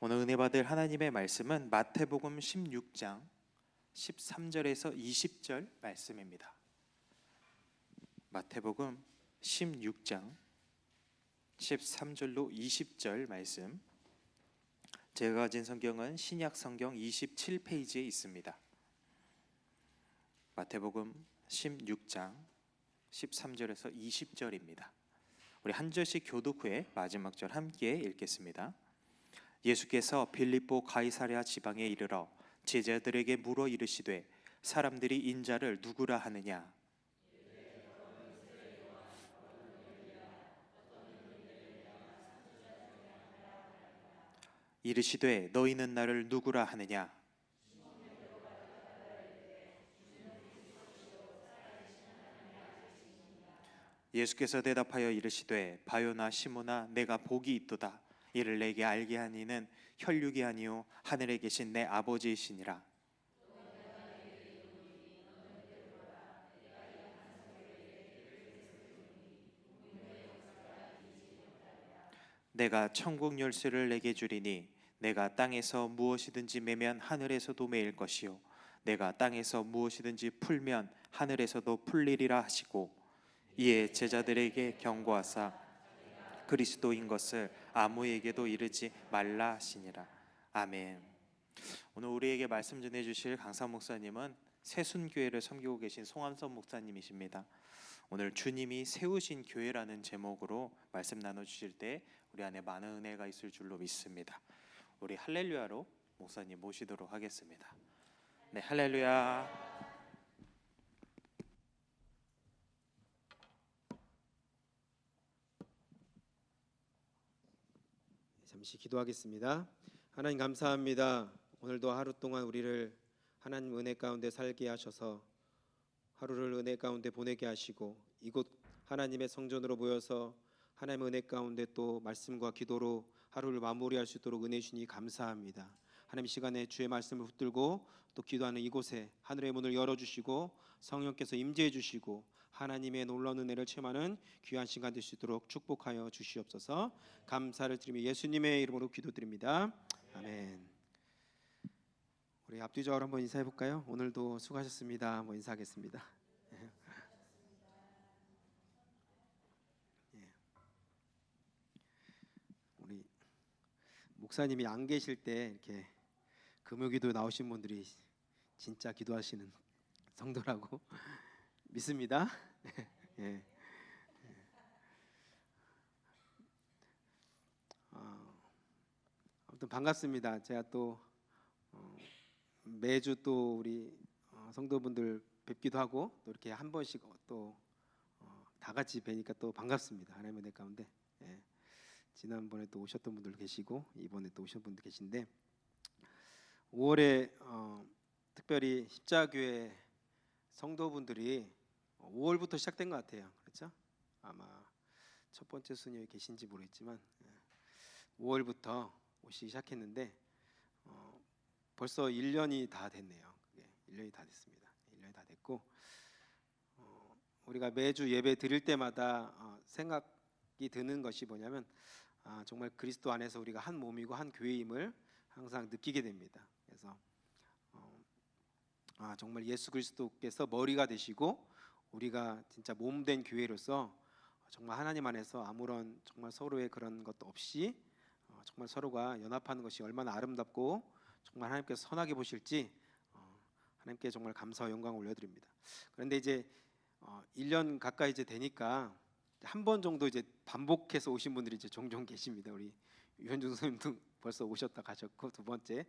오늘 은혜 받을 하나님의 말씀은 마태복음 16장 13절에서 20절 말씀입니다. 마태복음 16장 13절로 20절 말씀. 제가 가진 성경은 신약 성경 27페이지에 있습니다. 마태복음 16장 13절에서 20절입니다. 우리 한 절씩 교독 후에 마지막 절 함께 읽겠습니다. 예수께서 빌립보 가이사랴 지방에 이르러 제자들에게 물어 이르시되 사람들이 인자를 누구라 하느냐? 이르시되 너희는 나를 누구라 하느냐? 예수께서 대답하여 이르시되 바요나 시모나 내가 복이 있도다. 이를 내게 알게 한 이는 혈육이 아니요 하늘에 계신 내 아버지이시니라. 내가 천국 열쇠를 내게 주리니 내가 땅에서 무엇이든지 매면 하늘에서도 매일 것이요 내가 땅에서 무엇이든지 풀면 하늘에서도 풀리리라 하시고, 이에 제자들에게 경고하사 그리스도인 것을 아무에게도 이르지 말라 하시니라. 아멘. 오늘 우리에게 말씀 전해주실 강사 목사님은 새순교회를 섬기고 계신 송한섭 목사님이십니다. 오늘 주님이 세우신 교회라는 제목으로 말씀 나눠주실 때 우리 안에 많은 은혜가 있을 줄로 믿습니다. 우리 할렐루야로 목사님 모시도록 하겠습니다. 네, 할렐루야. 잠시 기도하겠습니다. 하나님 감사합니다. 오늘도 하루 동안 우리를 하나님 은혜 가운데 살게 하셔서 하루를 은혜 가운데 보내게 하시고 이곳 하나님의 성전으로 모여서 하나님의 은혜 가운데 또 말씀과 기도로 하루를 마무리할 수 있도록 은혜 주시니 감사합니다. 하나님 시간에 주의 말씀을 붙들고 또 기도하는 이곳에 하늘의 문을 열어주시고 성령께서 임재해 주시고 하나님의 놀라운 은혜를 체험하는 귀한 시간 될 수 있도록 축복하여 주시옵소서. 감사를 드리며 예수님의 이름으로 기도드립니다. 아멘. 우리 앞뒤적으로 한번 인사해 볼까요? 오늘도 수고하셨습니다. 한번 인사하겠습니다. 우리 목사님이 안 계실 때 이렇게 금요기도 나오신 분들이 진짜 기도하시는 성도라고 믿습니다. 예. 아무튼 반갑습니다. 제가 또 매주 또 우리 성도분들 뵙기도 하고 또 이렇게 한 번씩 또 다 같이 뵈니까 또 반갑습니다. 하나님의 은혜 가운데. 예. 지난번에 또 오셨던 분들 계시고 이번에 또 오신 분들 계신데 5월에 특별히 십자교회 성도분들이 5월부터 시작된 것 같아요. 그렇죠? 아마 첫 번째 순위에 계신지 모르겠지만 5월부터 오시기 시작했는데 벌써 1년이 다 됐네요. 1년이 다 됐습니다. 1년이 다 됐고 우리가 매주 예배 드릴 때마다 생각이 드는 것이 뭐냐면 정말 그리스도 안에서 우리가 한 몸이고 한 교회임을 항상 느끼게 됩니다. 그래서 정말 예수 그리스도께서 머리가 되시고 우리가 진짜 몸된 교회로서 정말 하나님 안에서 아무런 정말 서로의 그런 것도 없이 정말 서로가 연합하는 것이 얼마나 아름답고 정말 하나님께서 선하게 보실지 하나님께 정말 감사와 영광을 올려드립니다. 그런데 이제 1년 가까이 이제 되니까 한 번 정도 이제 반복해서 오신 분들이 이제 종종 계십니다. 우리 유현중 선생님도 벌써 오셨다 가셨고 두 번째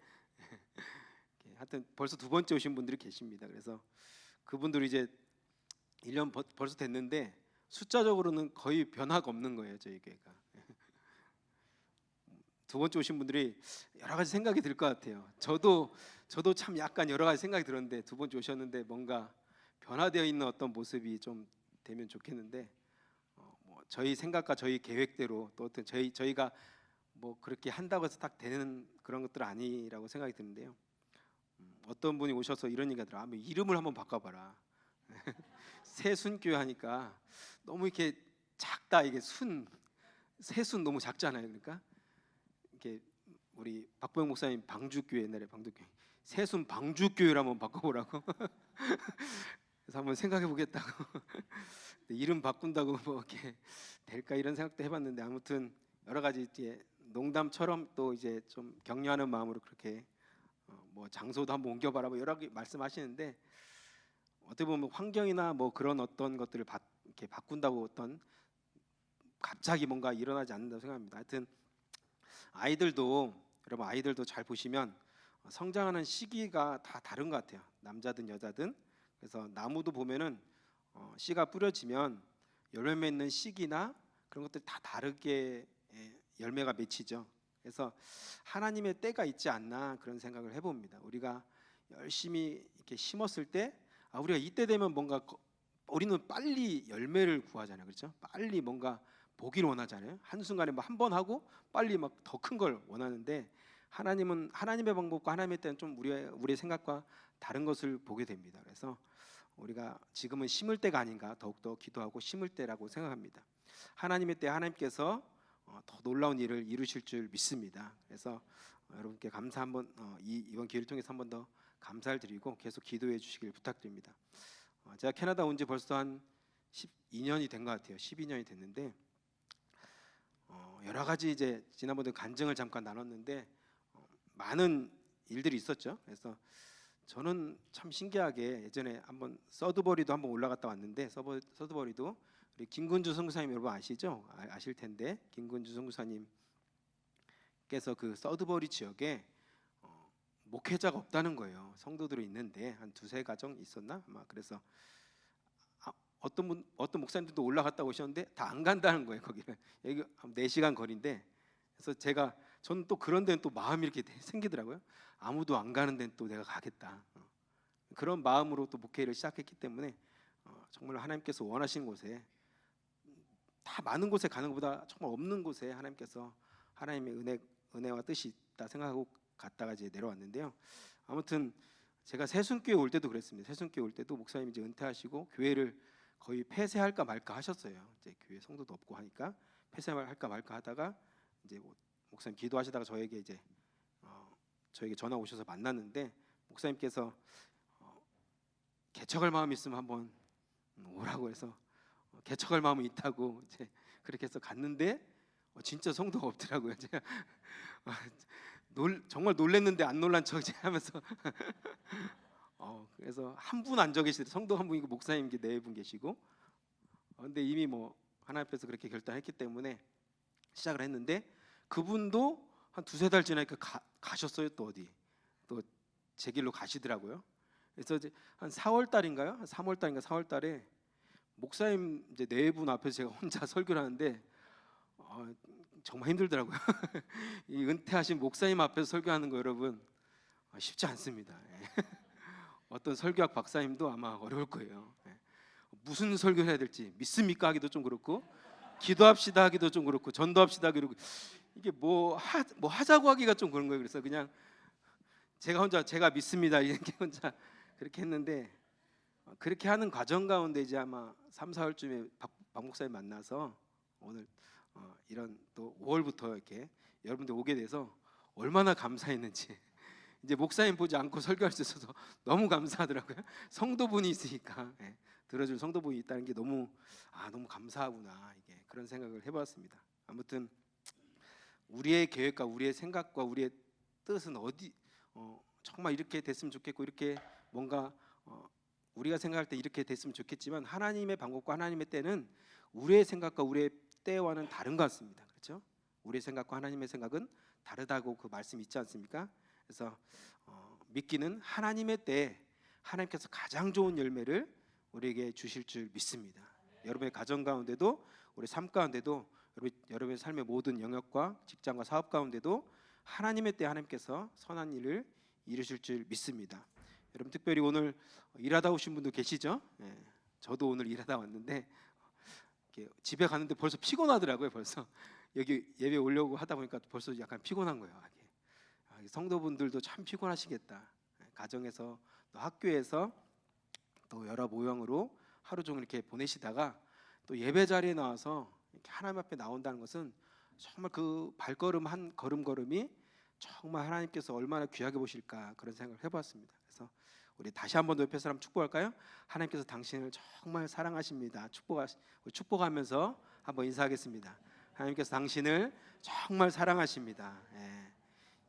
하여튼 벌써 두 번째 오신 분들이 계십니다. 그래서 그분들이 이제 1년 벌써 됐는데 숫자적으로는 거의 변화가 없는 거예요. 저희 교회가 두 번째 오신 분들이 여러 가지 생각이 들 것 같아요. 저도 참 약간 여러 가지 생각이 들었는데 두 번째 오셨는데 뭔가 변화되어 있는 어떤 모습이 좀 되면 좋겠는데 뭐 저희 생각과 저희 계획대로 또 어떤 저희가 뭐 그렇게 한다고 해서 딱 되는 그런 것들은 아니라고 생각이 드는데요. 어떤 분이 오셔서 이런 얘기가 들어요. 뭐 이름을 한번 바꿔봐라. 새순교회 하니까 너무 이렇게 작다. 이게 새순 너무 작잖아요. 그러니까 이렇게 우리 박보영 목사님 방주교회 옛날에 방주교회 새순 방주교회로 한번 바꿔보라고 그래서 한번 생각해 보겠다고 이름 바꾼다고 뭐 이렇게 될까 이런 생각도 해봤는데 아무튼 여러 가지 이제 농담처럼 또 이제 좀 격려하는 마음으로 그렇게 뭐 장소도 한번 옮겨봐라 뭐 여러 개 말씀하시는데 어떻게 보면 환경이나 뭐 그런 어떤 것들을 이렇게 바꾼다고 어떤 갑자기 뭔가 일어나지 않는다고 생각합니다. 하여튼 여러분 아이들도 잘 보시면 성장하는 시기가 다 다른 것 같아요. 남자든 여자든. 그래서 나무도 보면은 씨가 뿌려지면 열매 맺는 시기나 그런 것들이 다 다르게 열매가 맺히죠. 그래서 하나님의 때가 있지 않나 그런 생각을 해봅니다. 우리가 열심히 이렇게 심었을 때 우리가 이때 되면 뭔가 우리는 빨리 열매를 구하잖아요, 그렇죠? 빨리 뭔가 보기를 원하잖아요. 한 순간에 뭐 한 번 하고 빨리 막 더 큰 걸 원하는데 하나님은 하나님의 방법과 하나님의 때는 좀 우리의 생각과 다른 것을 보게 됩니다. 그래서 우리가 지금은 심을 때가 아닌가 더욱더 기도하고 심을 때라고 생각합니다. 하나님의 때 하나님께서 더 놀라운 일을 이루실 줄 믿습니다. 그래서 여러분께 감사 한번 이번 기회를 통해서 한 번 더 감사를 드리고 계속 기도해 주시길 부탁드립니다. 제가 캐나다 온 지 벌써 한 12년이 된 것 같아요. 12년이 됐는데 여러 가지 이제 지난번에 간증을 잠깐 나눴는데 많은 일들이 있었죠. 그래서 저는 참 신기하게 예전에 한번 서드버리도 한번 올라갔다 왔는데 서드버리도 우리 김근주 선교사님 여러분 아시죠? 아실 텐데 김근주 선교사님께서 그 서드버리 지역에 목회자가 없다는 거예요. 성도들이 있는데 한 두세 가정 있었나? 아마 그래서 어떤 목사님들도 올라갔다 오셨는데 다 안 간다는 거예요. 거기를 여기 4시간 거리인데 그래서 저는 또 그런 데는 또 마음이 이렇게 생기더라고요. 아무도 안 가는 데는 또 내가 가겠다. 그런 마음으로 또 목회를 시작했기 때문에 정말 하나님께서 원하시는 곳에 다 많은 곳에 가는 것보다 정말 없는 곳에 하나님께서 하나님의 은혜와 뜻이 있다 생각하고 갔다가 이제 내려왔는데요. 아무튼 제가 새순교회 올 때도 그랬습니다. 새순교회 올 때도 목사님이 이제 은퇴하시고 교회를 거의 폐쇄할까 말까 하셨어요. 이제 교회 성도도 없고 하니까 폐쇄할까 말까 하다가 이제 목사님 기도하시다가 저에게 전화 오셔서 만났는데 목사님께서 개척할 마음이 있으면 한번 오라고 해서 개척할 마음이 있다고 이제 그렇게 해서 갔는데 진짜 성도가 없더라고요. 제가 정말 놀랬는데 안 놀란 척 하면서 그래서 한 분 앉아 계시더라고요. 성도 한 분이고 목사님 4분 계시고 근데 이미 뭐 하나님 앞에서 그렇게 결단했기 때문에 시작을 했는데 그분도 한 2-3달 지나니까 가셨어요. 또 어디 또 제 길로 가시더라고요. 그래서 이제 한 4월 달인가요? 한 3월 달인가 4월 달에 목사님 이제 4분 앞에서 제가 혼자 설교를 하는데 정말 힘들더라고요. 이 은퇴하신 목사님 앞에서 설교하는 거 여러분 쉽지 않습니다. 어떤 설교학 박사님도 아마 어려울 거예요. 무슨 설교를 해야 될지 믿습니까 하기도 좀 그렇고 기도합시다 하기도 좀 그렇고 전도합시다 하기도 그렇고 이게 뭐 하자고 하기가 좀 그런 거예요. 그래서 그냥 제가 믿습니다 이렇게 혼자 그렇게 했는데 그렇게 하는 과정 가운데 이제 아마 3-4월쯤에 박 목사님 만나서 오늘 이런 또 5월부터 이렇게 여러분들 오게 돼서 얼마나 감사했는지 이제 목사님 보지 않고 설교할 수 있어서 너무 감사하더라고요. 성도분이 있으니까 들어줄 성도분이 있다는 게 너무 감사하구나 이게 그런 생각을 해봤습니다. 아무튼 우리의 계획과 우리의 생각과 우리의 뜻은 정말 이렇게 됐으면 좋겠고 이렇게 뭔가 우리가 생각할 때 이렇게 됐으면 좋겠지만 하나님의 방법과 하나님의 때는 우리의 생각과 우리의 때와는 다른 것 같습니다. 그렇죠? 우리의 생각과 하나님의 생각은 다르다고 그 말씀 있지 않습니까? 그래서 믿기는 하나님의 때 하나님께서 가장 좋은 열매를 우리에게 주실 줄 믿습니다. 여러분의 가정 가운데도 우리 삶 가운데도 여러분의 삶의 모든 영역과 직장과 사업 가운데도 하나님의 때 하나님께서 선한 일을 이루실 줄 믿습니다. 여러분 특별히 오늘 일하다 오신 분도 계시죠? 저도 오늘 일하다 왔는데 집에 가는데 벌써 피곤하더라고요. 벌써 여기 예배 오려고 하다 보니까 벌써 약간 피곤한 거예요. 성도분들도 참 피곤하시겠다. 가정에서 또 학교에서 또 여러 모형으로 하루 종일 이렇게 보내시다가 또 예배 자리에 나와서 이렇게 하나님 앞에 나온다는 것은 정말 그 발걸음 한 걸음걸음이 정말 하나님께서 얼마나 귀하게 보실까 그런 생각을 해보았습니다. 그래서 우리 다시 한번 옆에 사람 축복할까요? 하나님께서 당신을 정말 사랑하십니다. 축복하면서 한번 인사하겠습니다. 하나님께서 당신을 정말 사랑하십니다. 예.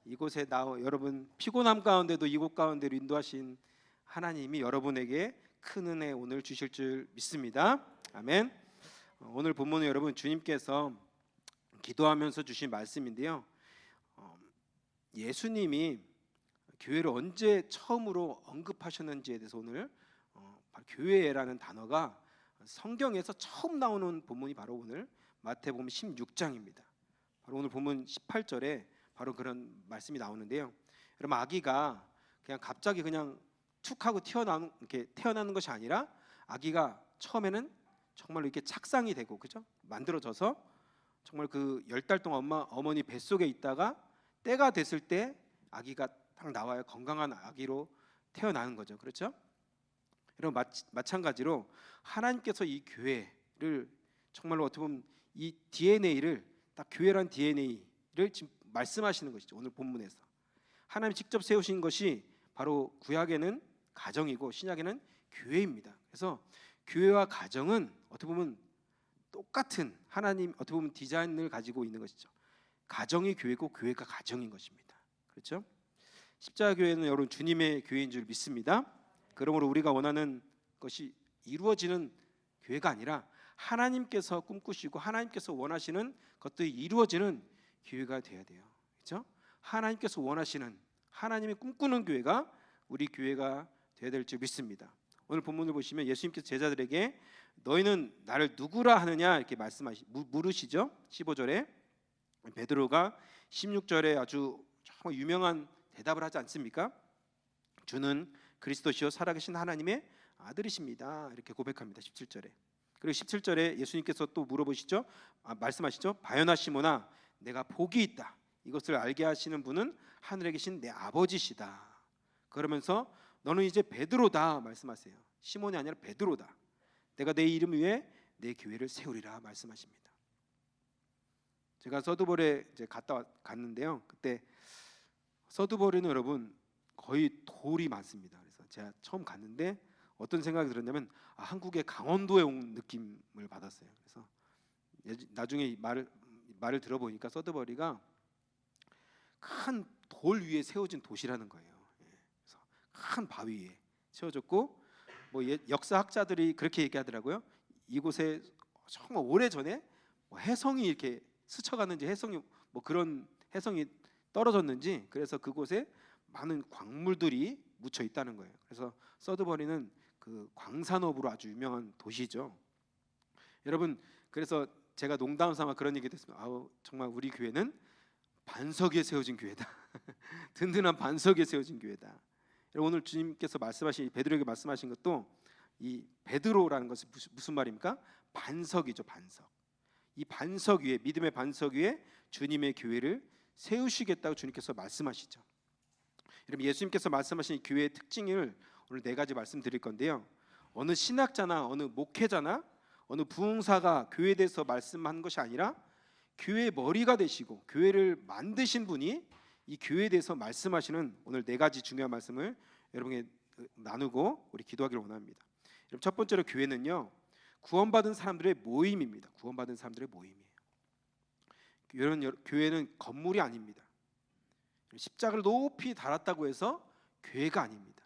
이곳에 여러분 피곤함 가운데도 이곳 가운데로 인도하신 하나님이 여러분에게 큰 은혜 오늘 주실 줄 믿습니다. 아멘. 오늘 본문은 여러분 주님께서 기도하면서 주신 말씀인데요. 예수님이 교회를 언제 처음으로 언급하셨는지에 대해서 오늘 바로 교회라는 단어가 성경에서 처음 나오는 본문이 바로 오늘 마태복음 16장입니다. 바로 오늘 본문 18절에 바로 그런 말씀이 나오는데요. 여러분 아기가 그냥 갑자기 그냥 툭 하고 태어나는 것이 아니라 아기가 처음에는 정말로 이렇게 착상이 되고 그죠? 만들어져서 정말 그 10달 동안 어머니 뱃속에 있다가 때가 됐을 때 아기가 딱 나와요. 건강한 아기로 태어나는 거죠. 그렇죠? 여러분 마찬가지로 하나님께서 이 교회를 정말로 어떻게 보면 이 DNA를 딱 교회란 DNA를 지금 말씀하시는 것이죠. 오늘 본문에서 하나님이 직접 세우신 것이 바로 구약에는 가정이고 신약에는 교회입니다. 그래서 교회와 가정은 어떻게 보면 똑같은 하나님 어떻게 보면 디자인을 가지고 있는 것이죠. 가정이 교회고 교회가 가정인 것입니다. 그렇죠? 십자가 교회는 여러분 주님의 교회인 줄 믿습니다. 그러므로 우리가 원하는 것이 이루어지는 교회가 아니라 하나님께서 꿈꾸시고 하나님께서 원하시는 것들이 이루어지는 교회가 돼야 돼요. 그렇죠? 하나님께서 원하시는 하나님이 꿈꾸는 교회가 우리 교회가 되어야 될 줄 믿습니다. 오늘 본문을 보시면 예수님께서 제자들에게 너희는 나를 누구라 하느냐 이렇게 물으시죠. 15절에 베드로가 16절에 아주 정말 유명한 대답을 하지 않습니까? 주는 그리스도시요 살아계신 하나님의 아들이십니다. 이렇게 고백합니다. 17절에. 그리고 17절에 예수님께서 또 물어보시죠. 말씀하시죠. 바요나 시몬아 내가 복이 있다. 이것을 알게 하시는 분은 하늘에 계신 내 아버지시다. 그러면서 너는 이제 베드로다 말씀하세요. 시몬이 아니라 베드로다. 내가 내 이름 위에 내 교회를 세우리라 말씀하십니다. 제가 서두벌에 이제 갔는데요. 그때 서두벌에는 여러분 거의 돌이 많습니다. 그래서 제가 처음 갔는데 어떤 생각이 들었냐면 한국의 강원도에 온 느낌을 받았어요. 그래서 나중에 말을 들어보니까 서두벌이가 큰 돌 위에 세워진 도시라는 거예요. 그래서 큰 바위 위에 세워졌고 역사학자들이 그렇게 얘기하더라고요. 이곳에 정말 오래 전에 해성이 이렇게 스쳐갔는지 해성이 그런 해성이 떨어졌는지 그래서 그곳에 많은 광물들이 묻혀 있다는 거예요. 그래서 서드버리는 그 광산업으로 아주 유명한 도시죠. 여러분 그래서 제가 농담 삼아 그런 얘기 됐습니다. 정말 우리 교회는 반석 위에 세워진 교회다. 든든한 반석 위에 세워진 교회다. 여러분 오늘 주님께서 말씀하신 베드로에게 말씀하신 것도 이 베드로라는 것은 무슨 말입니까? 반석이죠. 반석. 이 반석 위에 믿음의 반석 위에 주님의 교회를 세우시겠다고 주님께서 말씀하시죠. 여러분 예수님께서 말씀하신 이 교회의 특징을 오늘 4가지 말씀드릴 건데요. 어느 신학자나 어느 목회자나 어느 부흥사가 교회에 대해서 말씀한 것이 아니라 교회의 머리가 되시고 교회를 만드신 분이 이 교회에 대해서 말씀하시는 오늘 4가지 중요한 말씀을 여러분에게 나누고 우리 기도하기를 원합니다. 여러분 첫 번째로 교회는요 구원받은 사람들의 모임입니다. 구원받은 사람들의 모임이에요. 여러분 교회는 건물이 아닙니다. 십자가를 높이 달았다고 해서 교회가 아닙니다.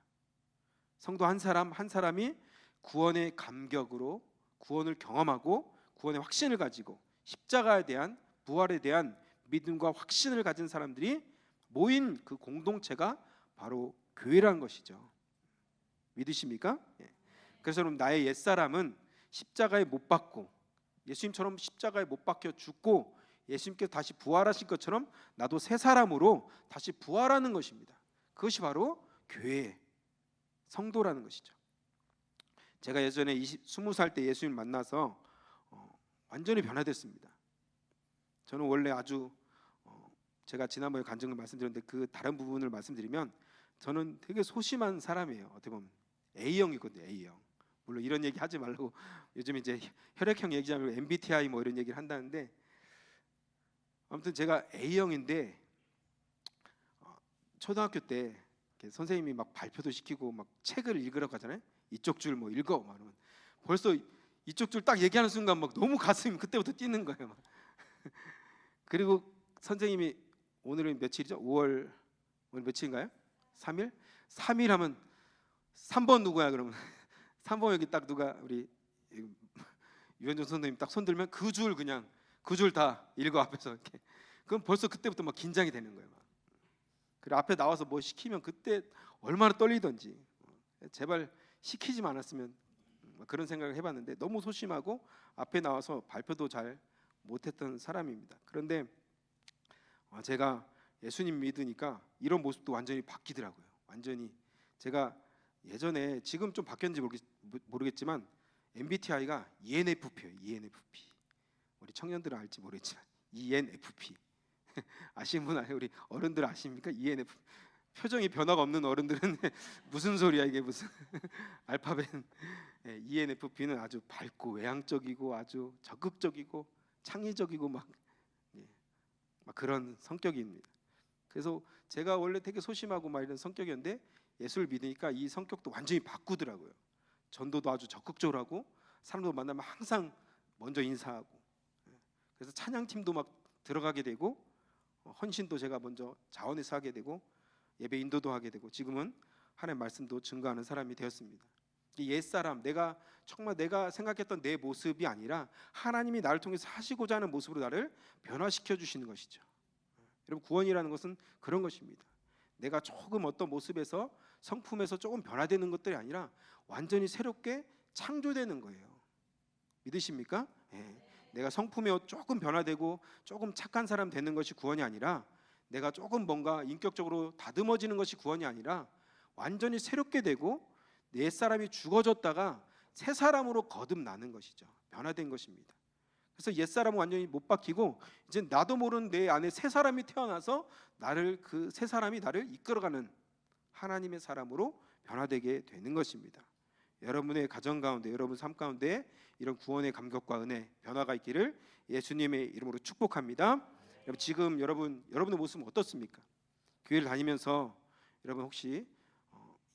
성도 한 사람 한 사람이 구원의 감격으로 구원을 경험하고 구원의 확신을 가지고 십자가에 대한 부활에 대한 믿음과 확신을 가진 사람들이 모인 그 공동체가 바로 교회라는 것이죠. 믿으십니까? 그래서 여러분 나의 옛사람은 십자가에 못 박고 예수님처럼 십자가에 못 박혀 죽고 예수님께서 다시 부활하신 것처럼 나도 새 사람으로 다시 부활하는 것입니다. 그것이 바로 교회의 성도라는 것이죠. 제가 예전에 20살 때 예수님 만나서 완전히 변화됐습니다. 저는 원래 아주 제가 지난번에 간증을 말씀드렸는데 그 다른 부분을 말씀드리면 저는 되게 소심한 사람이에요. 어떻게 보면 A형이거든요. A형. 물론 이런 얘기 하지 말라고 요즘 이제 혈액형 얘기하면 MBTI 이런 얘기를 한다는데 아무튼 제가 A형인데 초등학교 때 이렇게 선생님이 막 발표도 시키고 막 책을 읽으라고 하잖아요. 이쪽 줄 뭐 읽어 말하면 벌써 이쪽 줄 딱 얘기하는 순간 막 너무 가슴이 그때부터 뛰는 거예요. 막. 그리고 선생님이 오늘은 며칠이죠? 5월 오늘 며칠인가요? 3일? 3일 하면 3번 누구야 그러면 3번 여기 딱 누가 우리 유현정 선생님 딱 손 들면 그 줄 그냥 그 줄 다 읽어 앞에서 이렇게. 그럼 벌써 그때부터 막 긴장이 되는 거예요. 막. 그리고 앞에 나와서 뭐 시키면 그때 얼마나 떨리던지 제발 시키지 않았으면 그런 생각을 해봤는데 너무 소심하고 앞에 나와서 발표도 잘 못했던 사람입니다. 그런데 제가 예수님 믿으니까 이런 모습도 완전히 바뀌더라고요. 완전히 제가 예전에 지금 좀 바뀌었는지 모르겠지만 MBTI가 ENFP예요. ENFP. 우리 청년들은 알지 모르겠지만 ENFP. 아시는 분 아세요? 우리 어른들 아십니까? ENFP. 표정이 변화가 없는 어른들은 무슨 소리야 이게 무슨 알파벳. ENFP는 아주 밝고 외향적이고 아주 적극적이고 창의적이고 막 그런 성격입니다. 그래서 제가 원래 되게 소심하고 막 이런 성격이었는데 예수를 믿으니까 이 성격도 완전히 바꾸더라고요. 전도도 아주 적극적으로 하고 사람들 만나면 항상 먼저 인사하고 그래서 찬양팀도 막 들어가게 되고 헌신도 제가 먼저 자원해서 하게 되고 예배 인도도 하게 되고 지금은 하나님의 말씀도 증거하는 사람이 되었습니다. 옛사람 정말 내가 생각했던 내 모습이 아니라 하나님이 나를 통해서 하시고자 하는 모습으로 나를 변화시켜 주시는 것이죠. 여러분 구원이라는 것은 그런 것입니다. 내가 조금 어떤 모습에서 성품에서 조금 변화되는 것들이 아니라 완전히 새롭게 창조되는 거예요. 믿으십니까? 내가 성품에 조금 변화되고 조금 착한 사람 되는 것이 구원이 아니라 내가 조금 뭔가 인격적으로 다듬어지는 것이 구원이 아니라 완전히 새롭게 되고 옛사람이 죽어졌다가 새 사람으로 거듭나는 것이죠. 변화된 것입니다. 그래서 옛사람은 완전히 못 바뀌고 이제 나도 모르는 내 안에 새 사람이 태어나서 그 새 사람이 나를 이끌어가는 하나님의 사람으로 변화되게 되는 것입니다. 여러분의 가정 가운데 여러분 삶 가운데 이런 구원의 감격과 은혜 변화가 있기를 예수님의 이름으로 축복합니다. 지금 여러분의 모습은 어떻습니까? 교회를 다니면서 여러분 혹시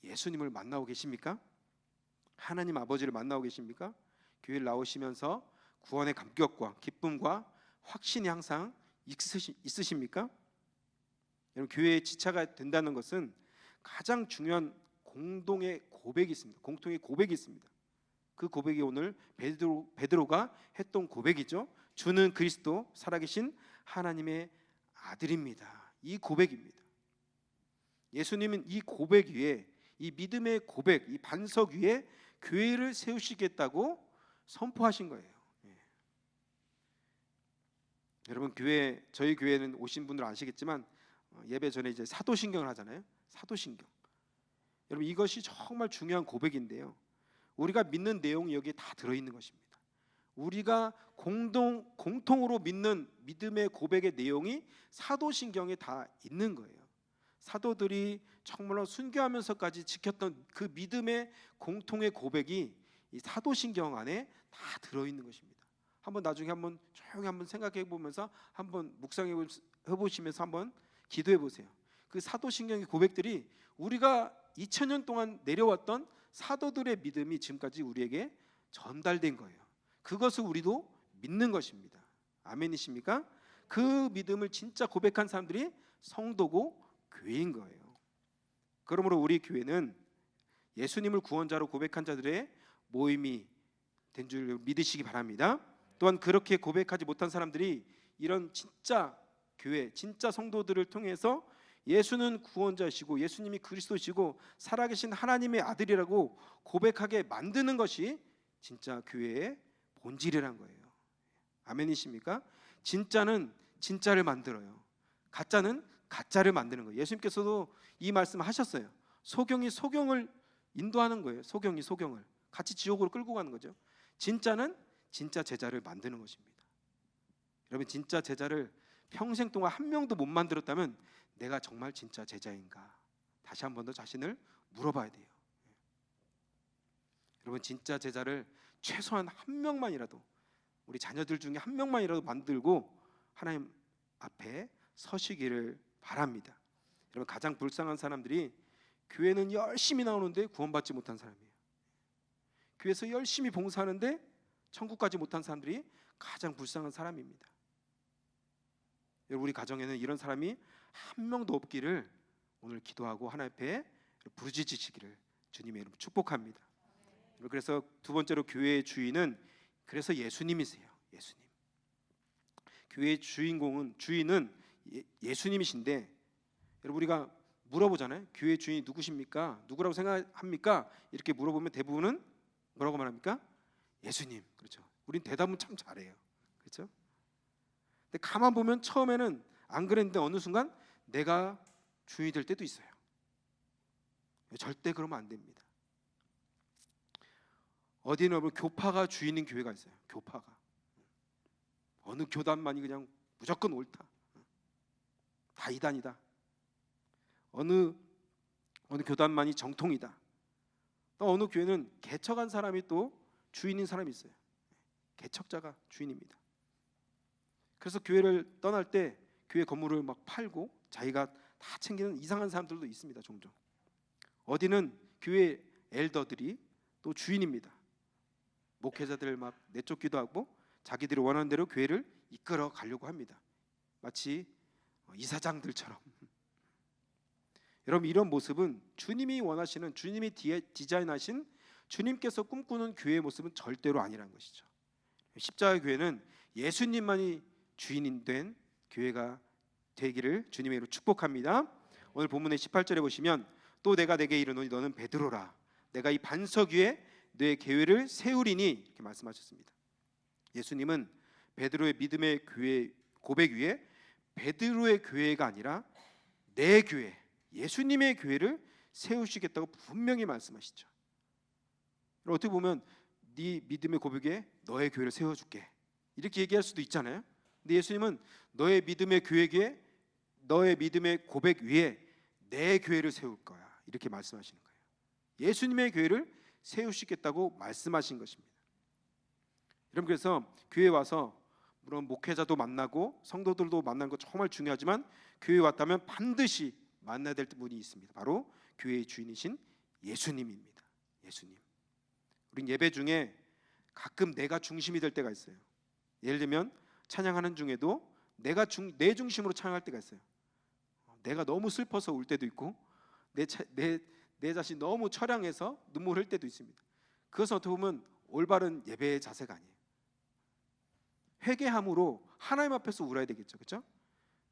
예수님을 만나고 계십니까? 하나님 아버지를 만나고 계십니까? 교회를 나오시면서 구원의 감격과 기쁨과 확신이 항상 있으십니까? 여러분 교회의 지체가 된다는 것은 가장 중요한 공동의 고백이 있습니다. 공통의 고백이 있습니다. 그 고백이 오늘 베드로가 했던 고백이죠. 주는 그리스도 살아계신 하나님의 아들입니다. 이 고백입니다. 예수님은 이 고백 위에 이 믿음의 고백, 이 반석 위에 교회를 세우시겠다고 선포하신 거예요. 여러분 저희 교회는 오신 분들 아시겠지만 예배 전에 이제 사도신경을 하잖아요. 사도신경. 여러분 이것이 정말 중요한 고백인데요. 우리가 믿는 내용이 여기에 다 들어있는 것입니다. 우리가 공통으로 믿는 믿음의 고백의 내용이 사도신경에 다 있는 거예요. 사도들이 정말로 순교하면서까지 지켰던 그 믿음의 공통의 고백이 이 사도신경 안에 다 들어있는 것입니다. 나중에 조용히 한번 생각해 보면서 한번 묵상해 보시면서 한번 기도해 보세요. 그 사도신경의 고백들이 우리가 2000년 동안 내려왔던 사도들의 믿음이 지금까지 우리에게 전달된 거예요. 그것을 우리도 믿는 것입니다. 아멘이십니까? 그 믿음을 진짜 고백한 사람들이 성도고 교회인 거예요. 그러므로 우리 교회는 예수님을 구원자로 고백한 자들의 모임이 된 줄 믿으시기 바랍니다. 또한 그렇게 고백하지 못한 사람들이 이런 진짜 교회, 진짜 성도들을 통해서 예수는 구원자시고 예수님이 그리스도시고 살아계신 하나님의 아들이라고 고백하게 만드는 것이 진짜 교회의 본질이란 거예요. 아멘이십니까? 진짜는 진짜를 만들어요. 가짜는 가짜를 만드는 거예요. 예수님께서도 이 말씀을 하셨어요. 소경이 소경을 인도하는 거예요. 소경이 소경을 같이 지옥으로 끌고 가는 거죠. 진짜는 진짜 제자를 만드는 것입니다. 여러분 진짜 제자를 평생 동안 한 명도 못 만들었다면 내가 정말 진짜 제자인가? 다시 한 번 더 자신을 물어봐야 돼요. 여러분 진짜 제자를 최소한 한 명만이라도 우리 자녀들 중에 한 명만이라도 만들고 하나님 앞에 서시기를 바랍니다. 여러분, 가장 불쌍한 사람들이 교회는 열심히 나오는데 구원받지 못한 사람이에요. 교회에서 열심히 봉사하는데 천국 가지 못한 사람들이 가장 불쌍한 사람입니다. 여러분, 우리 가정에는 이런 사람이 한 명도 없기를 오늘 기도하고 하나님 앞에 부르짖으시기를 주님의 이름으로 축복합니다. 그래서 두 번째로 교회의 주인은 그래서 예수님이세요. 예수님. 교회의 주인은 예수님이신데, 여러분, 우리가 물어보잖아요. 교회 주인이 누구십니까? 누구라고 생각합니까? 이렇게 물어보면 대부분은 뭐라고 말합니까? 예수님. 그렇죠. 우린 대답은 참 잘해요. 그렇죠? 근데 가만 보면 처음에는 안 그랬는데 어느 순간 내가 주인이 될 때도 있어요. 절대 그러면 안 됩니다. 어디는 여러분 교파가 주인인 교회가 있어요. 교파가 어느 교단만이 그냥 무조건 옳다, 다 이단이다. 어느 교단만이 정통이다. 또 어느 교회는 개척한 사람이 또 주인인 사람이 있어요. 개척자가 주인입니다. 그래서 교회를 떠날 때 교회 건물을 막 팔고 자기가 다 챙기는 이상한 사람들도 있습니다. 종종. 어디는 교회 엘더들이 또 주인입니다. 목회자들 막 내쫓기도 하고 자기들이 원하는 대로 교회를 이끌어 가려고 합니다. 마치 이사장들처럼. 여러분, 이런 모습은 주님이 원하시는, 주님이 디자인하신, 주님께서 꿈꾸는 교회의 모습은 절대로 아니라는 것이죠. 십자가 교회는 예수님만이 주인인 된 교회가 되기를 주님의 이름으로 축복합니다. 오늘 본문의 18절에 보시면 또 내가 내게 이르노니 너는 베드로라. 내가 이 반석 위에 내 교회를 세우리니 이렇게 말씀하셨습니다. 예수님은 베드로의 믿음의 교회 고백 위에 베드로의 교회가 아니라 내 교회, 예수님의 교회를 세우시겠다고 분명히 말씀하시죠. 어떻게 보면 네 믿음의 고백에 너의 교회를 세워줄게 이렇게 얘기할 수도 있잖아요. 근데 예수님은 너의 믿음의 교회에, 너의 믿음의 고백 위에 내 교회를 세울 거야 이렇게 말씀하시는 거예요. 예수님의 교회를 세우시겠다고 말씀하신 것입니다. 여러분, 그래서 교회에 와서 물론 목회자도 만나고 성도들도 만나는 거 정말 중요하지만 교회에 왔다면 반드시 만나야 될 분이 있습니다. 바로 교회의 주인이신 예수님입니다. 예수님. 우린 예배 중에 가끔 내가 중심이 될 때가 있어요. 예를 들면 찬양하는 중에도 내 중심으로 찬양할 때가 있어요. 내가 너무 슬퍼서 울 때도 있고 내 자신 너무 처량해서 눈물 흘릴 때도 있습니다. 그것은 어떻게 보면 올바른 예배의 자세가 아니에요. 회개함으로 하나님 앞에서 울어야 되겠죠. 그렇죠?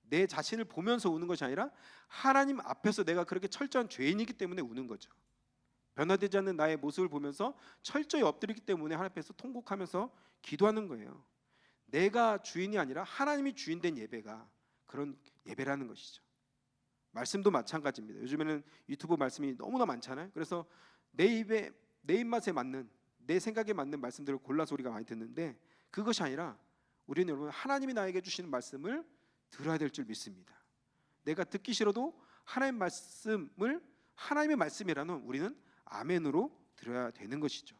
내 자신을 보면서 우는 것이 아니라 하나님 앞에서 내가 그렇게 철저한 죄인이기 때문에 우는 거죠. 변화되지 않는 나의 모습을 보면서 철저히 엎드리기 때문에 하나님 앞에서 통곡하면서 기도하는 거예요. 내가 주인이 아니라 하나님이 주인된 예배가 그런 예배라는 것이죠. 말씀도 마찬가지입니다. 요즘에는 유튜브 말씀이 너무나 많잖아요. 그래서 내 입맛에 맞는, 내 생각에 맞는 말씀들을 골라서 우리가 많이 듣는데 그것이 아니라 우리는 여러분 하나님이 나에게 주시는 말씀을 들어야 될 줄 믿습니다. 내가 듣기 싫어도 하나님의 말씀을 하나님의 말씀이라는 우리는 아멘으로 들어야 되는 것이죠.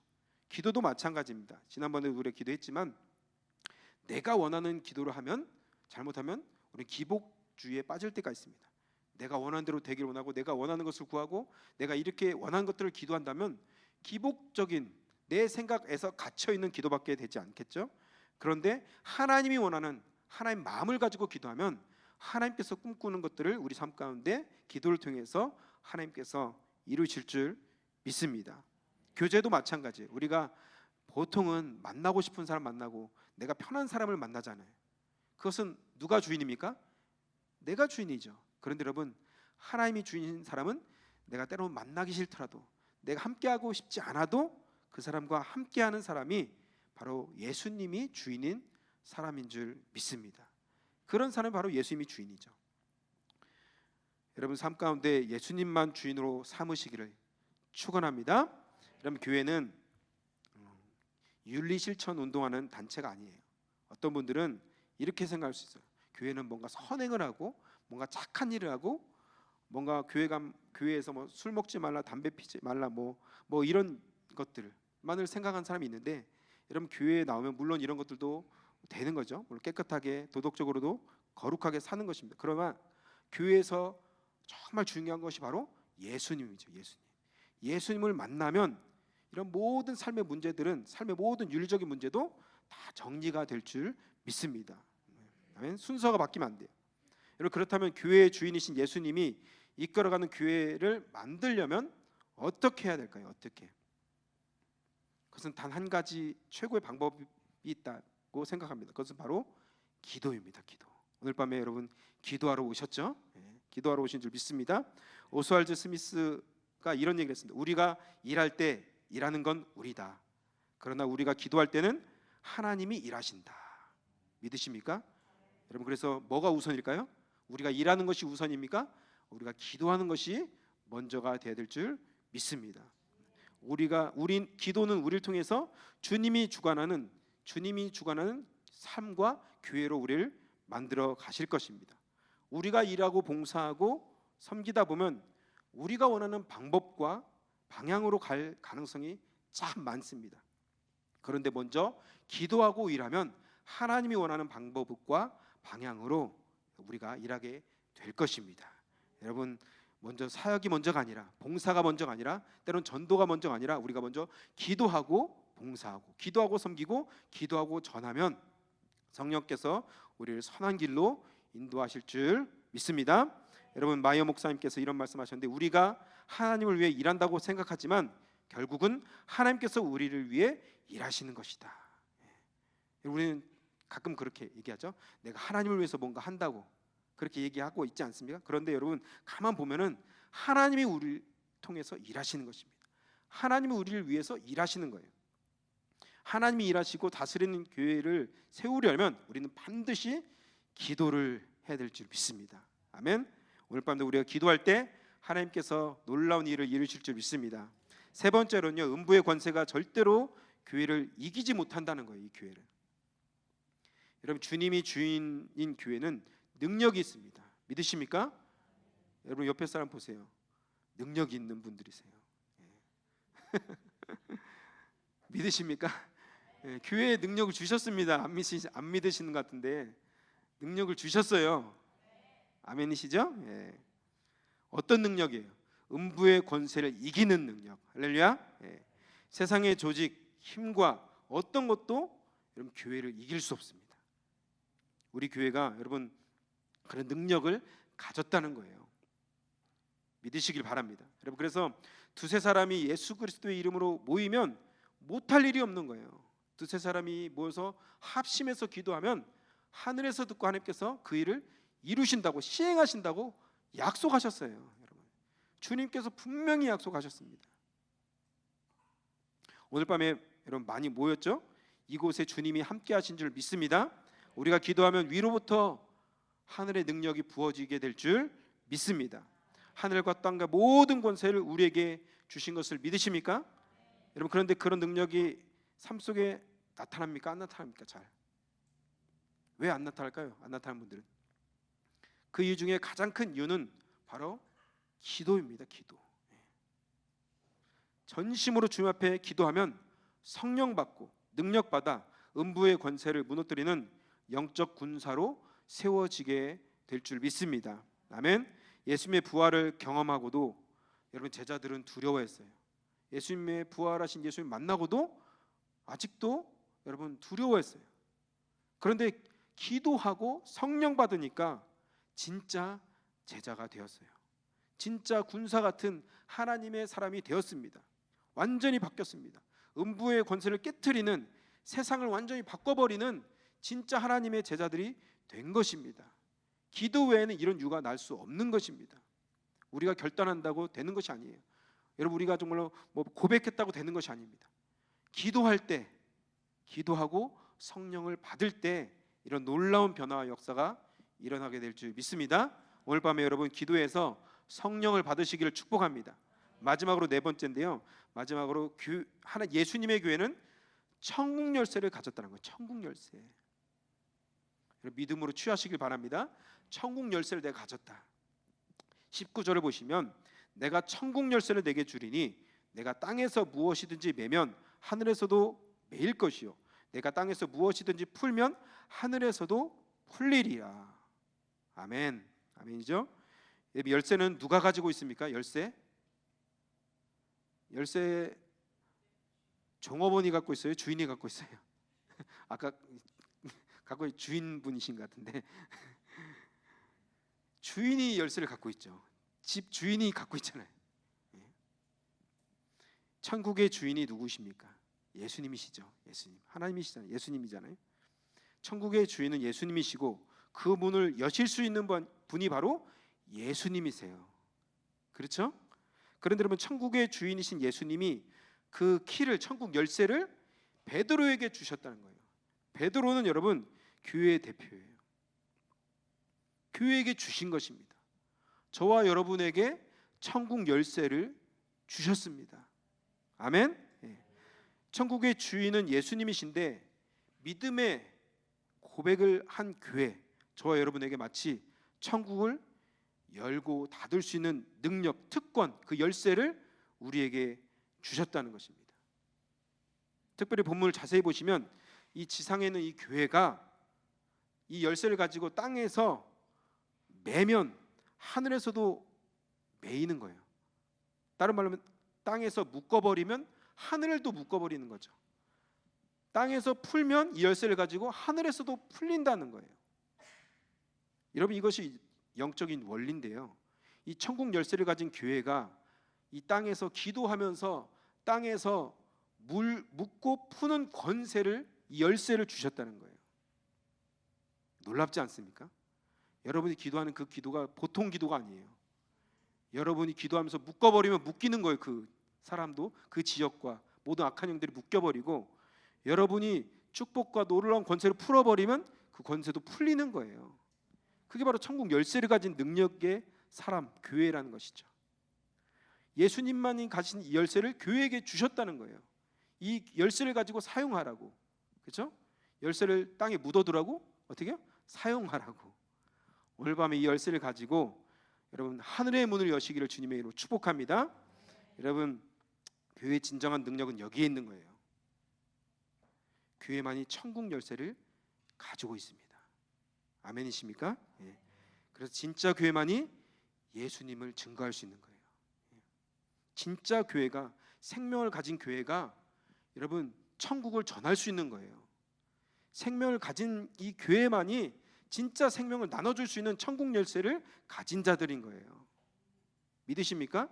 기도도 마찬가지입니다. 지난번에 우리가 기도했지만 내가 원하는 기도를 하면 잘못하면 우리 기복주의에 빠질 때가 있습니다. 내가 원하는 대로 되기를 원하고 내가 원하는 것을 구하고 내가 이렇게 원하는 것들을 기도한다면 기복적인 내 생각에서 갇혀있는 기도밖에 되지 않겠죠. 그런데 하나님이 원하는 하나님 마음을 가지고 기도하면 하나님께서 꿈꾸는 것들을 우리 삶 가운데 기도를 통해서 하나님께서 이루실 줄 믿습니다. 교제도 마찬가지예요. 우리가 보통은 만나고 싶은 사람 만나고 내가 편한 사람을 만나잖아요. 그것은 누가 주인입니까? 내가 주인이죠. 그런데 여러분, 하나님이 주인인 사람은 내가 때로는 만나기 싫더라도 내가 함께하고 싶지 않아도 그 사람과 함께하는 사람이 바로 예수님이 주인인 사람인 줄 믿습니다. 그런 사람이 바로 예수님이 주인이죠. 여러분, 삶 가운데 예수님만 주인으로 삼으시기를 축원합니다. 여러분, 교회는 윤리 실천 운동하는 단체가 아니에요. 어떤 분들은 이렇게 생각할 수 있어요. 교회는 뭔가 선행을 하고 뭔가 착한 일을 하고 뭔가 교회에서 뭐 술 먹지 말라, 담배 피지 말라, 뭐 이런 것들만을 생각하는 사람이 있는데, 여러분, 교회에 나오면 물론 이런 것들도 되는 거죠. 물론 깨끗하게 도덕적으로도 거룩하게 사는 것입니다. 그러나 교회에서 정말 중요한 것이 바로 예수님이죠. 예수님을 만나면 이런 모든 삶의 문제들은, 삶의 모든 윤리적인 문제도 다 정리가 될 줄 믿습니다. 아멘. 순서가 바뀌면 안 돼요. 여러분, 그렇다면 교회의 주인이신 예수님이 이끌어가는 교회를 만들려면 어떻게 해야 될까요? 어떻게? 그것은 단 한 가지 최고의 방법이 있다고 생각합니다. 그것은 바로 기도입니다. 기도. 오늘 밤에 여러분 기도하러 오셨죠? 기도하러 오신 줄 믿습니다. 오스왈드 스미스가 이런 얘기를 했습니다. 우리가 일할 때 일하는 건 우리다. 그러나 우리가 기도할 때는 하나님이 일하신다. 믿으십니까? 여러분, 그래서 뭐가 우선일까요? 우리가 일하는 것이 우선입니까? 우리가 기도하는 것이 먼저가 되어야 될 줄 믿습니다. 기도는 우리를 통해서 주님이 주관하는 삶과 교회로 우리를 만들어 가실 것입니다. 우리가 일하고 봉사하고 섬기다 보면 우리가 원하는 방법과 방향으로 갈 가능성이 참 많습니다. 그런데 먼저 기도하고 일하면 하나님이 원하는 방법과 방향으로 우리가 일하게 될 것입니다. 여러분, 먼저 사역이 먼저가 아니라, 봉사가 먼저가 아니라, 때론 전도가 먼저가 아니라 우리가 먼저 기도하고 봉사하고, 기도하고 섬기고, 기도하고 전하면 성령께서 우리를 선한 길로 인도하실 줄 믿습니다. 여러분, 마이어 목사님께서 이런 말씀하셨는데, 우리가 하나님을 위해 일한다고 생각하지만 결국은 하나님께서 우리를 위해 일하시는 것이다. 우리는 가끔 그렇게 얘기하죠. 내가 하나님을 위해서 뭔가 한다고 그렇게 얘기하고 있지 않습니까? 그런데 여러분, 가만 보면은 하나님이 우리를 통해서 일하시는 것입니다. 하나님이 우리를 위해서 일하시는 거예요. 하나님이 일하시고 다스리는 교회를 세우려면 우리는 반드시 기도를 해야 될 줄 믿습니다. 아멘. 오늘 밤도 우리가 기도할 때 하나님께서 놀라운 일을 이루실 줄 믿습니다. 세 번째로는요, 음부의 권세가 절대로 교회를 이기지 못한다는 거예요. 이 교회를. 여러분, 주님이 주인인 교회는 능력이 있습니다. 믿으십니까? 여러분, 옆에 사람 보세요. 능력이 있는 분들이세요. 믿으십니까? 교회에 능력을 주셨습니다. 안 믿으시는 것 같은데 능력을 주셨어요. 아멘이시죠? 어떤 능력이에요? 음부의 권세를 이기는 능력. 할렐루야. 세상의 조직, 힘과 어떤 것도 여러분 교회를 이길 수 없습니다. 우리 교회가 여러분 그런 능력을 가졌다는 거예요. 믿으시길 바랍니다. 여러분, 그래서 두세 사람이 예수 그리스도의 이름으로 모이면 못할 일이 없는 거예요. 두세 사람이 모여서 합심해서 기도하면 하늘에서 듣고 하나님께서 그 일을 이루신다고, 시행하신다고 약속하셨어요. 여러분, 주님께서 분명히 약속하셨습니다. 오늘 밤에 여러분 많이 모였죠? 이곳에 주님이 함께 하신 줄 믿습니다. 우리가 기도하면 위로부터 하늘의 능력이 부어지게 될 줄 믿습니다. 하늘과 땅과 모든 권세를 우리에게 주신 것을 믿으십니까? 여러분, 그런데 그런 능력이 삶 속에 나타납니까? 안 나타납니까? 잘. 왜 안 나타날까요? 안 나타나는 분들은 그 이유 중에 가장 큰 이유는 바로 기도입니다. 기도. 전심으로 주님 앞에 기도하면 성령 받고 능력 받아 음부의 권세를 무너뜨리는 영적 군사로 세워지게 될 줄 믿습니다. 아멘. 예수님의 부활을 경험하고도 여러분 제자들은 두려워했어요. 예수님의 부활하신 예수님 만나고도 아직도 여러분 두려워했어요. 그런데 기도하고 성령 받으니까 진짜 제자가 되었어요. 진짜 군사 같은 하나님의 사람이 되었습니다. 완전히 바뀌었습니다. 음부의 권세를 깨트리는, 세상을 완전히 바꿔버리는 진짜 하나님의 제자들이 된 것입니다. 기도 외에는 이런 유가 날 수 없는 것입니다. 우리가 결단한다고 되는 것이 아니에요. 여러분, 우리가 정말로 고백했다고 되는 것이 아닙니다. 기도할 때, 기도하고 성령을 받을 때 이런 놀라운 변화와 역사가 일어나게 될 줄 믿습니다. 오늘 밤에 여러분 기도해서 성령을 받으시기를 축복합니다. 마지막으로 네 번째인데요. 마지막으로 예수님의 교회는 천국 열쇠를 가졌다는 거예요. 천국 열쇠. 믿음으로 취하시길 바랍니다. 천국 열쇠를 내가 가졌다. 19절을 보시면 내가 천국 열쇠를 내게 주리니 내가 땅에서 무엇이든지 매면 하늘에서도 매일 것이요 내가 땅에서 무엇이든지 풀면 하늘에서도 풀리리라. 아멘. 아멘이죠. 열쇠는 누가 가지고 있습니까? 열쇠 종업원이 갖고 있어요? 주인이 갖고 있어요? 아까 갖고 주인분이신 것 같은데 주인이 열쇠를 갖고 있죠. 집 주인이 갖고 있잖아요. 천국의 주인이 누구십니까? 예수님이시죠. 예수님. 하나님이시잖아요. 예수님이잖아요. 천국의 주인은 예수님이시고 그 문을 여실 수 있는 분이 바로 예수님이세요. 그렇죠? 그런데 여러분, 천국의 주인이신 예수님이 그 키를, 천국 열쇠를 베드로에게 주셨다는 거예요. 베드로는 여러분 교회의 대표예요. 교회에게 주신 것입니다. 저와 여러분에게 천국 열쇠를 주셨습니다. 아멘. 천국의 주인은 예수님이신데 믿음의 고백을 한 교회, 저와 여러분에게 마치 천국을 열고 닫을 수 있는 능력, 특권, 그 열쇠를 우리에게 주셨다는 것입니다. 특별히 본문을 자세히 보시면 이 지상에 있는 이 교회가 이 열쇠를 가지고 땅에서 매면 하늘에서도 매이는 거예요. 다른 말로 하면 땅에서 묶어버리면 하늘도 묶어버리는 거죠. 땅에서 풀면 이 열쇠를 가지고 하늘에서도 풀린다는 거예요. 여러분, 이것이 영적인 원리인데요. 이 천국 열쇠를 가진 교회가 이 땅에서 기도하면서 땅에서 묶고 푸는 권세를, 이 열쇠를 주셨다는 거예요. 놀랍지 않습니까? 여러분이 기도하는 그 기도가 보통 기도가 아니에요. 여러분이 기도하면서 묶어버리면 묶이는 거예요. 그 사람도, 그 지역과 모든 악한 영들이 묶여버리고, 여러분이 축복과 놀라운 권세를 풀어버리면 그 권세도 풀리는 거예요. 그게 바로 천국 열쇠를 가진 능력의 사람, 교회라는 것이죠. 예수님만이 가진 이 열쇠를 교회에게 주셨다는 거예요. 이 열쇠를 가지고 사용하라고. 그렇죠? 열쇠를 땅에 묻어두라고? 어떻게 해요? 사용하라고. 오늘 밤에 이 열쇠를 가지고 여러분 하늘의 문을 여시기를 주님의 이름으로 축복합니다. 여러분, 교회의 진정한 능력은 여기에 있는 거예요. 교회만이 천국 열쇠를 가지고 있습니다. 아멘이십니까? 예. 그래서 진짜 교회만이 예수님을 증거할 수 있는 거예요. 진짜 교회가, 생명을 가진 교회가 여러분 천국을 전할 수 있는 거예요. 생명을 가진 이 교회만이 진짜 생명을 나눠줄 수 있는 천국 열쇠를 가진 자들인 거예요. 믿으십니까?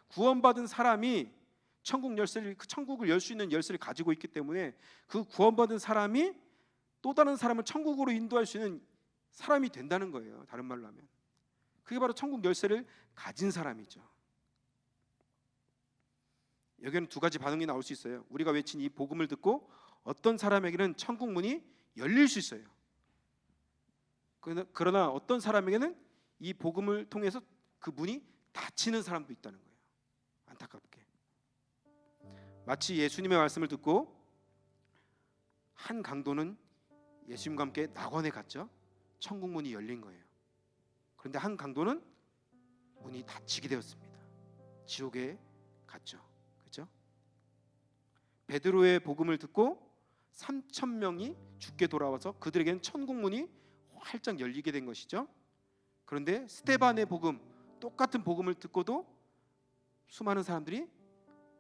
구원받은 사람이 천국 열쇠를, 그 천국을 열 수 있는 열쇠를 가지고 있기 때문에 그 구원받은 사람이 또 다른 사람을 천국으로 인도할 수 있는 사람이 된다는 거예요. 다른 말로 하면 그게 바로 천국 열쇠를 가진 사람이죠. 여기는 두 가지 반응이 나올 수 있어요. 우리가 외친 이 복음을 듣고 어떤 사람에게는 천국 문이 열릴 수 있어요. 그러나 어떤 사람에게는 이 복음을 통해서 그 문이 닫히는 사람도 있다는 거예요. 안타깝게. 마치 예수님의 말씀을 듣고 한 강도는 예수님과 함께 낙원에 갔죠. 천국 문이 열린 거예요. 그런데 한 강도는 문이 닫히게 되었습니다. 지옥에 갔죠. 그렇죠? 베드로의 복음을 듣고 3,000명이 죽게 돌아와서 그들에게는 천국 문이 활짝 열리게 된 것이죠. 그런데 스데반의 복음, 똑같은 복음을 듣고도 수많은 사람들이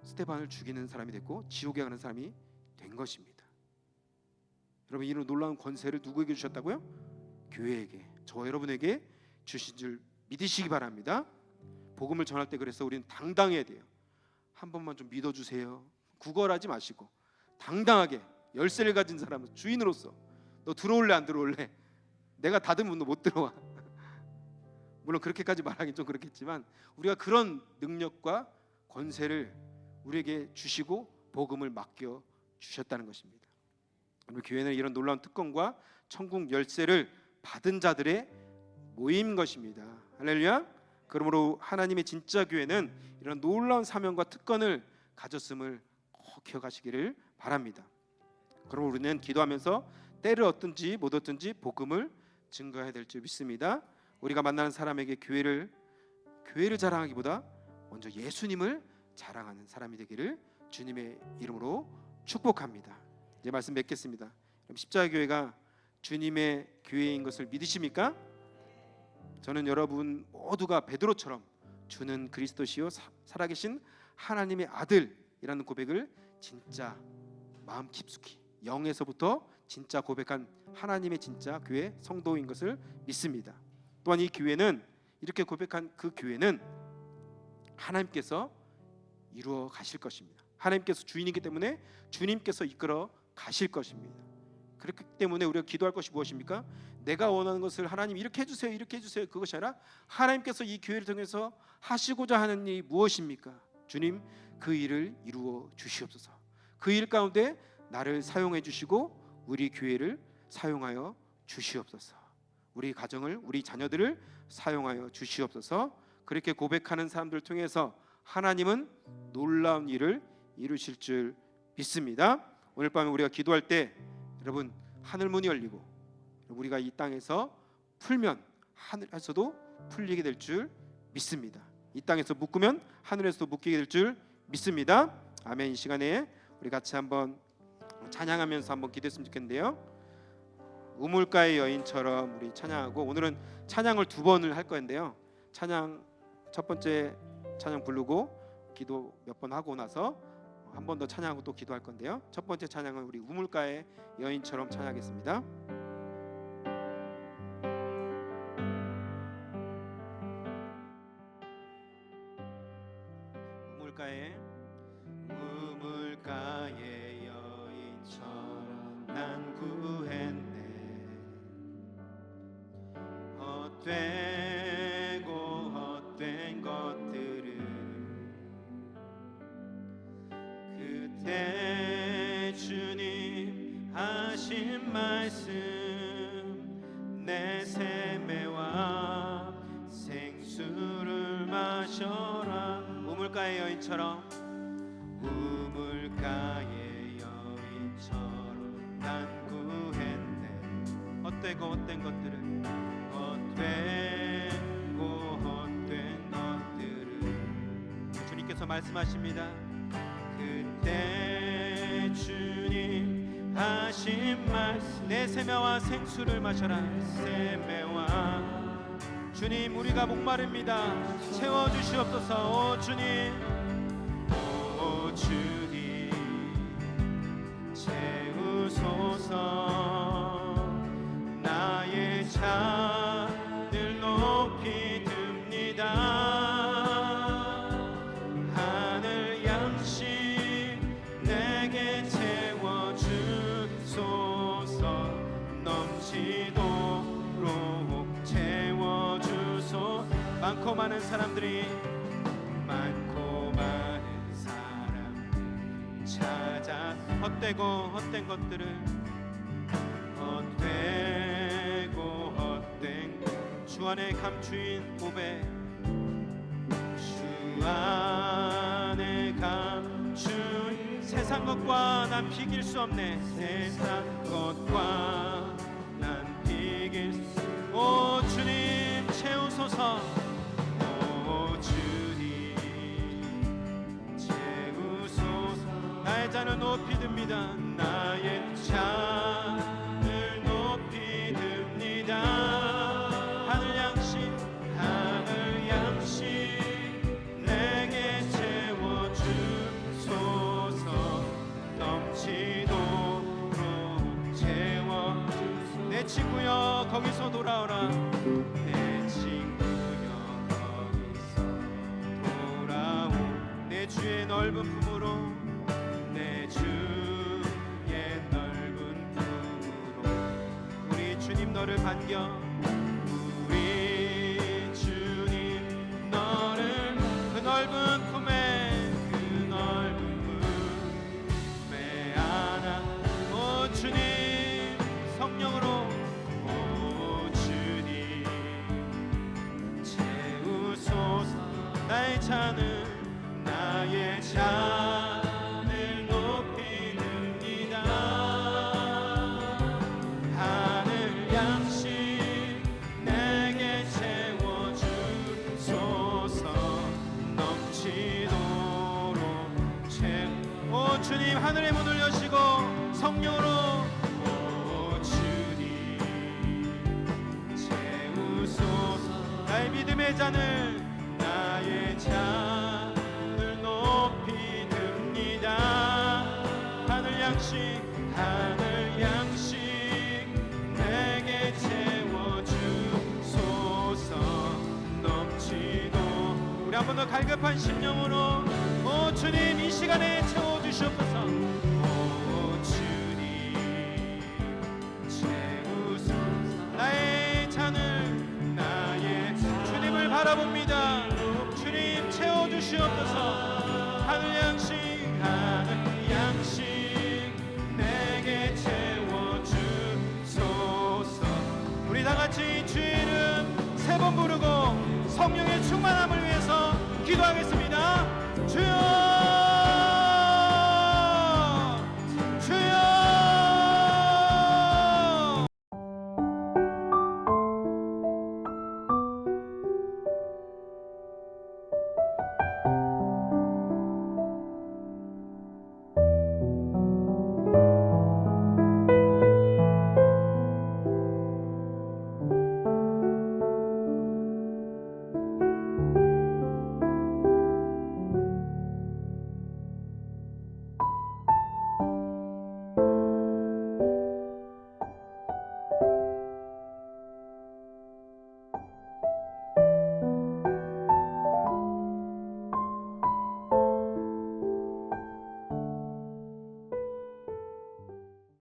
스데반을 죽이는 사람이 됐고 지옥에 가는 사람이 된 것입니다. 여러분, 이런 놀라운 권세를 누구에게 주셨다고요? 교회에게, 저와 여러분에게 주신 줄 믿으시기 바랍니다. 복음을 전할 때 그래서 우리는 당당해야 돼요. 한 번만 좀 믿어주세요. 구걸하지 마시고 당당하게 열쇠를 가진 사람은 주인으로서 너 들어올래 안 들어올래? 내가 닫으면 너 못 들어와. 물론 그렇게까지 말하긴 좀 그렇겠지만 우리가 그런 능력과 권세를 우리에게 주시고 복음을 맡겨 주셨다는 것입니다. 우리 교회는 이런 놀라운 특권과 천국 열쇠를 받은 자들의 모임인 것입니다. 할렐루야. 그러므로 하나님의 진짜 교회는 이런 놀라운 사명과 특권을 가졌음을 꼭 기억하시기를 바랍니다. 그러므로 우리는 기도하면서 때를 얻든지 못 얻든지 복음을 증거해야 될 줄 믿습니다. 우리가 만나는 사람에게 교회를 자랑하기보다 먼저 예수님을 자랑하는 사람이 되기를 주님의 이름으로 축복합니다. 이제 말씀 맺겠습니다. 십자가 교회가 주님의 교회인 것을 믿으십니까? 저는 여러분 모두가 베드로처럼 주는 그리스도시요 살아계신 하나님의 아들이라는 고백을 진짜 마음 깊숙이 영에서부터 진짜 고백한 하나님의 진짜 교회 성도인 것을 믿습니다. 또한 이 교회는 이렇게 고백한 그 교회는 하나님께서 이루어 가실 것입니다. 하나님께서 주인이기 때문에 주님께서 이끌어 가실 것입니다. 그렇기 때문에 우리가 기도할 것이 무엇입니까? 내가 원하는 것을 하나님 이렇게 해주세요, 이렇게 해주세요, 그것이 아니라 하나님께서 이 교회를 통해서 하시고자 하는 일이 무엇입니까? 주님, 그 일을 이루어 주시옵소서. 그 일 가운데 나를 사용해 주시고 우리 교회를 사용하여 주시옵소서. 우리 가정을, 우리 자녀들을 사용하여 주시옵소서. 그렇게 고백하는 사람들을 통해서 하나님은 놀라운 일을 이루실 줄 믿습니다. 오늘 밤에 우리가 기도할 때 여러분 하늘 문이 열리고 우리가 이 땅에서 풀면 하늘에서도 풀리게 될 줄 믿습니다. 이 땅에서 묶으면 하늘에서도 묶이게 될 줄 믿습니다. 아멘. 이 시간에 우리 같이 한번 찬양하면서 한번 기도했으면 좋겠는데요. 우물가의 여인처럼 우리 찬양하고, 오늘은 찬양을 두 번을 할 건데요. 찬양 첫 번째 찬양 부르고 기도 몇 번 하고 나서 한 번 더 찬양하고 또 기도할 건데요. 첫 번째 찬양은 우리 우물가의 여인처럼 찬양하겠습니다. 우물가의 여인처럼 난 구했네. 헛된 것들을 그때 주님 하신 말씀 내 세매와 생수를 마셔라. 우물가의 여인처럼 우물가의 여인처럼 난 구했네. 헛된 것들을 헛된 것들을 주님께서 말씀하십니다. 그때 주님 하신 말씀 내 세매와 생수를 마셔라. 세매와 주님, 우리가 목마릅니다. 채워주시옵소서. 오 주님, 오 주님 채우소서. 나의 잔을 높이 듭니다. 하늘 양식 내게 채워주소서. 넘치도록 채워주소. 많고 많은 사람들이 찾아 헛된 것들을 헛된 주 안에 감추인 고백. 주 안에 감추인 세상 것과 난 비길 수 없네. 세상 것과 난 비길 수. 오 주님 채우소서. 오 주님 채우소서. 나의 잔을 높이 듭니다. 나의 잔을 높이 듭니다. 하늘 양식 내게 채워주소서. 넘치도록 채워주소서. 내 친구여 거기서 돌아오라. 내 친구여 거기서 돌아오. 내 주의 넓은 품으로, 내 주의 넓은 품으로 우리 주님 너를 반겨. 우리 주님 너를 그 넓은 품에, 그 넓은 품에 안아. 오 주님 성령으로. 오 주님 채우소서. 나의 잔을 높이 듭니다. 하늘 양식 내게 채워주소서. 넘치도록 오 주님 하늘의 문을 여시고 성령으로. 오 주님 채우소서. 나의 믿음의 잔을 높이 듭니다. 하늘 양식 내게 채워주소서. 넘치도 우리 한 번 더 갈급한 심령으로 오 주님 이 시간에 채워주시옵소서. 오 주님 채우소서. 나의 주님을 바라봅니다. 주님 채워주시옵소서. 하늘 양식 내게 채워주소서. 우리 다같이 주의 이름 세 번 부르고 성령의 충만함을 위해서 기도하겠습니다. 주여